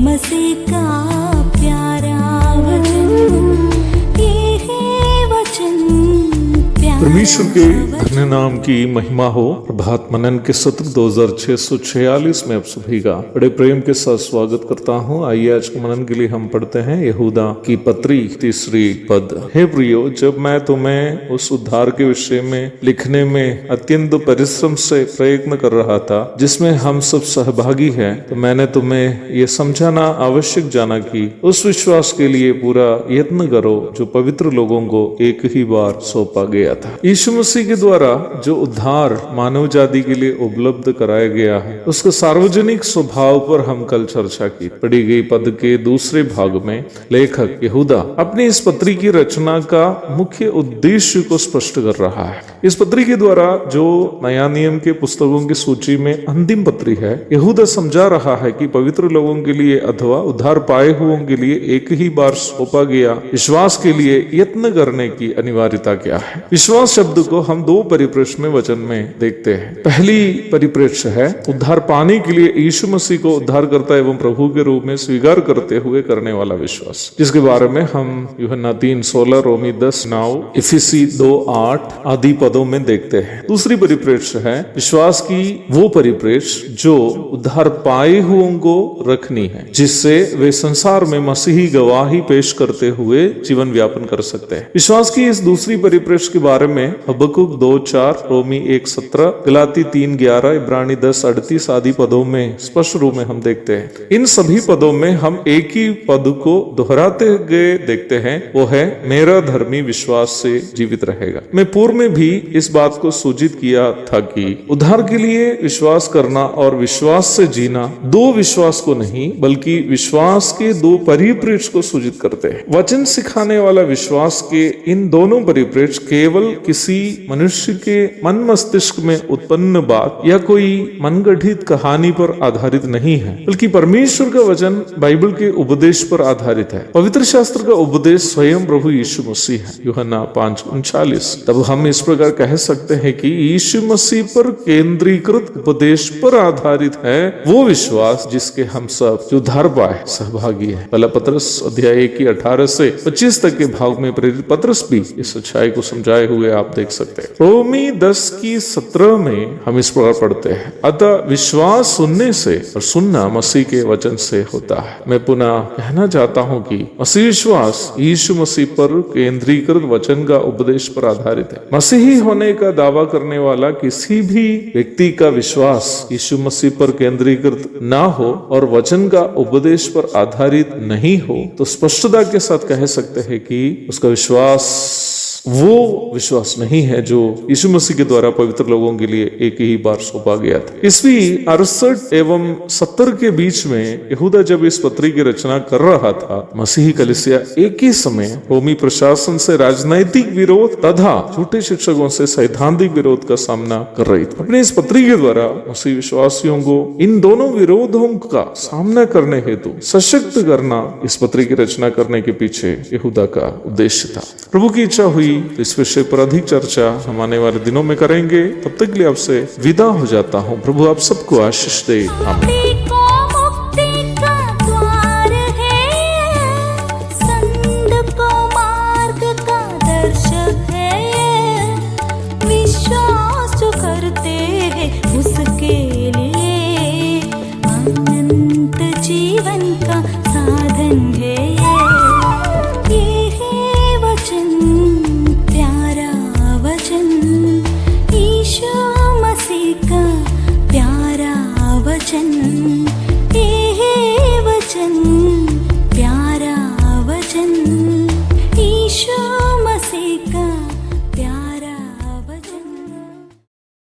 मसीह का प्यारा वचन, ये है वचन प्यारा। परमेश्वर के धन्य नाम की महिमा हो। प्रभात मनन के सत्र 2646 में आप सभी का बड़े प्रेम के साथ स्वागत करता हूँ। आइए आज के मनन के लिए हम पढ़ते हैं यहूदा की पत्री 3 पद। हे प्रियो, जब मैं तुम्हें उस उद्धार के विषय में लिखने में अत्यंत परिश्रम से प्रयत्न कर रहा था जिसमें हम सब सहभागी हैं, तो मैंने तुम्हें ये समझाना आवश्यक जाना कि उस विश्वास के लिए पूरा यत्न करो जो पवित्र लोगों को एक ही बार सौंपा गया था। यीशु मसीह के द्वारा जो उद्धार मानव जाति के लिए उपलब्ध कराया गया है, उसके सार्वजनिक स्वभाव पर हम कल चर्चा की। पढ़ी गई पद के दूसरे भाग में लेखक यहूदा अपनी इस पत्री की रचना का मुख्य उद्देश्य को स्पष्ट कर रहा है। इस पत्री के द्वारा जो नया नियम के पुस्तकों की सूची में अंतिम पत्री है, यहूदा समझा रहा है कि पवित्र लोगों के लिए अथवा उद्धार पाए हुओं के लिए एक ही बार सौंपा गया विश्वास के लिए यत्न करने की अनिवार्यता क्या है। विश्वास शब्द को हम दो परिप्रेक्ष्य में वचन में देखते हैं। पहली परिप्रेक्ष्य है उद्धार पाने के लिए यीशु मसीह को उद्धारकर्ता एवं प्रभु के रूप में स्वीकार करते हुए करने वाला विश्वास, जिसके बारे में हम यूहन्ना 3:16, रोमी 10:9, इफिसी 2:8 आदि पदों में देखते हैं। दूसरी परिप्रेक्ष्य है विश्वास की वो परिप्रेक्ष्य जो उद्धार पाए हुओं को रखनी है, जिससे वे संसार में मसीही गवाही पेश करते हुए जीवन व्यापन कर सकते हैं। विश्वास की इस दूसरी परिप्रेक्ष्य के बारे में हबक्कुक 2:4, रोमी 1:17, गलाती 3:11, इब्रानी 10:38 आदि पदों में स्पष्ट रूप में हम देखते हैं। इन सभी पदों में हम एक ही पद को दोहराते गए देखते हैं, वो है मेरा धर्मी विश्वास से जीवित रहेगा। मैं पूर्व में भी इस बात को सूचित किया था कि उद्धार के लिए विश्वास करना और विश्वास से जीना दो विश्वास को नहीं बल्कि विश्वास के दो परिप्रेक्ष्य को सूचित करते हैं। वचन सिखाने वाला विश्वास के इन दोनों परिप्रेक्ष्य केवल किसी मनुष्य के मन मस्तिष्क में उत्पन्न बात या कोई मनगढ़ित कहानी पर आधारित नहीं है, बल्कि परमेश्वर का वचन बाइबल के उपदेश पर आधारित है। पवित्र शास्त्र का उपदेश स्वयं प्रभु यीशु मसीह है। यूहन्ना 5:39। तब हम इस प्रकार कह सकते हैं कि यीशु मसीह पर केंद्रीकृत उपदेश पर आधारित है वो विश्वास जिसके हम सब जो उद्धार पाए सहभागी है। पहला पत्रस अध्याय 1 की 18 से 25 तक के भाग में प्रेरित पत्रस भी इस सच्चाई को समझाए हुए आप देख सकते हैं। रोमी 10:17 में हम इस प्रकार पढ़ते हैं, अतः विश्वास सुनने से और सुनना मसीह के वचन से होता है। मैं पुनः कहना चाहता हूँ कि मसीह विश्वास यीशु मसीह पर केंद्रीकृत वचन का उपदेश पर आधारित है। मसीही होने का दावा करने वाला किसी भी व्यक्ति का विश्वास यीशु मसीह पर केंद्रीकृत ना हो और वचन का उपदेश पर आधारित नहीं हो तो स्पष्टता के साथ कह सकते हैं कि उसका विश्वास वो विश्वास नहीं है जो यीशु मसीह के द्वारा पवित्र लोगों के लिए एक ही बार सौंपा गया था। ईस्वी 68 एवं 70 के बीच में यहूदा जब इस पत्री की रचना कर रहा था, मसीही कलीसिया एक ही समय रोमी प्रशासन से राजनैतिक विरोध तथा झूठे शिक्षकों से सैद्धांतिक विरोध का सामना कर रही थी। अपने इस पत्री के द्वारा मसीह विश्वासियों को इन दोनों विरोधों का सामना करने हेतु सशक्त करना इस पत्री की रचना करने के पीछे यहूदा का उद्देश्य था। प्रभु की इच्छा हुई इस विषय पर अधिक चर्चा हम आने वाले दिनों में करेंगे। तब तक के लिए आपसे विदा हो जाता हूँ। प्रभु आप सबको आशीष दे। आमीन।